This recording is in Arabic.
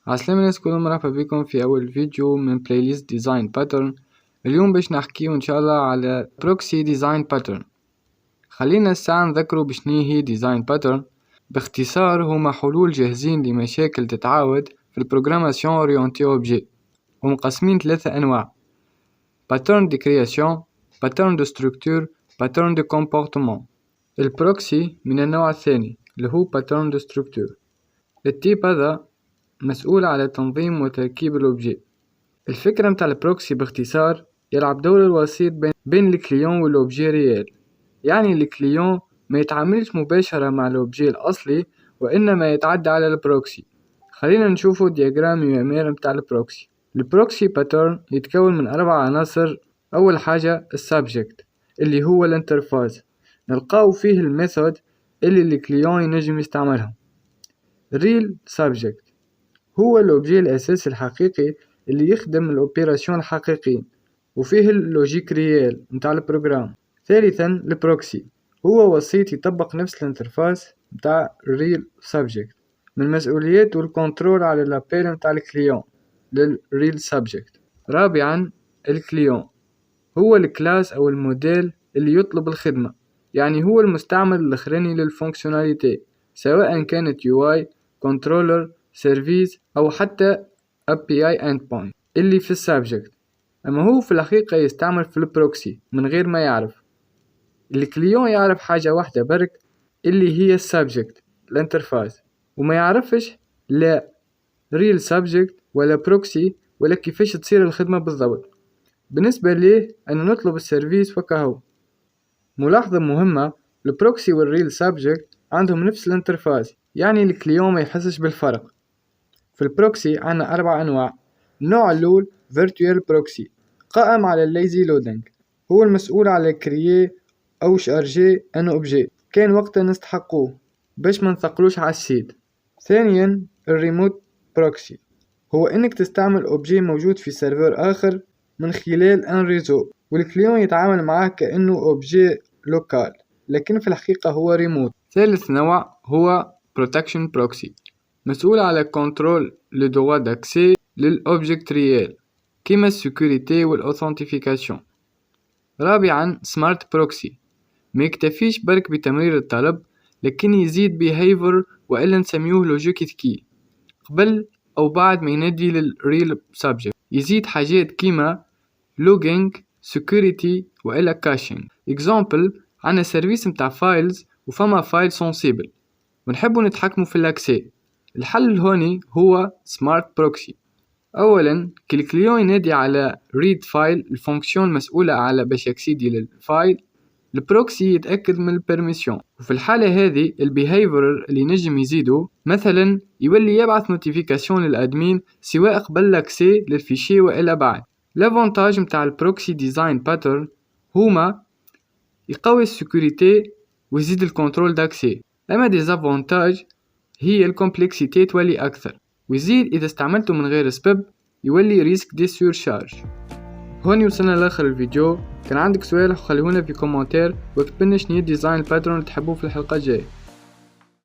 عسلامة الناس كلهم، مرحبا بكم في أول فيديو من بلاي ليست ديزاين باترن. اليوم باش نحكيو إن شاء الله على بروكسي ديزاين باترن. خلينا الساعة نذكروا بشني هي ديزاين باترن. باختصار هما حلول جاهزين لمشاكل تتعاود في البروغراماسيون اورينتي اوبجي، ومقسمين 3 أنواع: باترن دي كرياسيون، باترن دو ستركتور، باترن دو كومبورتمون. البروكسي من النوع الثاني اللي هو باترن دو ستركتور. التيب هذا مسؤول على تنظيم وتركيب الأوبجي. الفكرة متاع البروكسي باختصار يلعب دور الوسيط بين الكليون والأوبجي ريال، يعني الكليون ما يتعاملش مباشرة مع الأوبجي الأصلي وإنما يتعدى على البروكسي. خلينا نشوفوا دياجرام يومير متاع البروكسي. البروكسي باترن يتكون من 4 عناصر. أول حاجة السابجكت اللي هو الانترفاز، نلقاو فيه الميثود اللي الكليون ينجم يستعملها. الريل سابجكت هو الأوبجي الأساسي الحقيقي اللي يخدم الأوبيراسيون الحقيقيين وفيه اللوجيك ريال متاع البروغرام. ثالثا البروكسي هو وسيط يطبق نفس الانترفاس متاع الريل سابجكت، من مسؤوليات والكنترول على الابيل متاع الكليون للريل سابجكت. رابعا الكليون هو الكلاس أو الموديل اللي يطلب الخدمة، يعني هو المستعمل الأخراني للفونكسيوناليتي، سواء كانت UI كنترولر سيرفيس أو حتى API endpoint اللي في السابجكت. أما هو في الحقيقة يستعمل في البروكسي من غير ما يعرف. الكليون يعرف حاجة واحدة برك اللي هي السابجكت الانترفاس، وما يعرفش لا ريل سابجكت ولا بروكسي ولا كيفاش تصير الخدمة بالضبط. بالنسبة ليه أن نطلب السيرفيس وكهو. ملاحظة مهمة، البروكسي والريل سابجكت عندهم نفس الانترفاس، يعني الكليون ما يحسش بالفرق. في البروكسي عنا 4 أنواع. النوع الأول Virtual Proxy قائم على الليزي لودينج، هو المسؤول على كريي أو شارجي أن أوبجي كان وقتا نستحقوه باش ما نثقلوش على السيد. ثانيا الريموت بروكسي هو انك تستعمل أوبجي موجود في سيرفر آخر من خلال ان ريزو، والكليون يتعامل معاه كأنه أوبجي لوكال لكن في الحقيقة هو ريموت. ثالث نوع هو Protection Proxy، مسؤول على كنترول لي دوا داكسي للأوبجكت ريال كيما السيكوريتي والأوثنتيفيكاسيون. رابعا سمارت بروكسي، ما يكتفيش برك بتمرير الطلب لكن يزيد behavior وإلا نسميوه لوجيك ذكي قبل أو بعد ما ينادي للريل سابجكت. يزيد حاجات كيما logging security وإلا caching. example عنا سيرفيس متاع فايلز وفما فايل سنسيبل ونحبو نتحكمو في الاكسي. الحل هوني هو سمارت بروكسي. اولا كي الكليون ينادي على read file الفونكسيون المسؤولة على باش يكسيدي للفايل، البروكسي يتأكد من البرميسيون، وفي الحالة هذه البيهيفير اللي نجم يزيدو مثلا يولي يبعث نوتيفيكاسيون للأدمين سواء قبل الاكسي للفيشي وإلا بعد. لافونتاج متاع البروكسي ديزاين باترن هما يقوي السيكوريتي ويزيد الكنترول داكسي، اما ديزافونتاج هي الكومبلكسيتي تولي اكثر، ويزيد اذا استعملته من غير سبب يولي ريسك دي سورشارج. هوني وصلنا لاخر الفيديو. كان عندك سؤال خليهولنا في كومنتير واكتبلنا شنو ديزاين باترن تحبوه في الحلقة الجاية.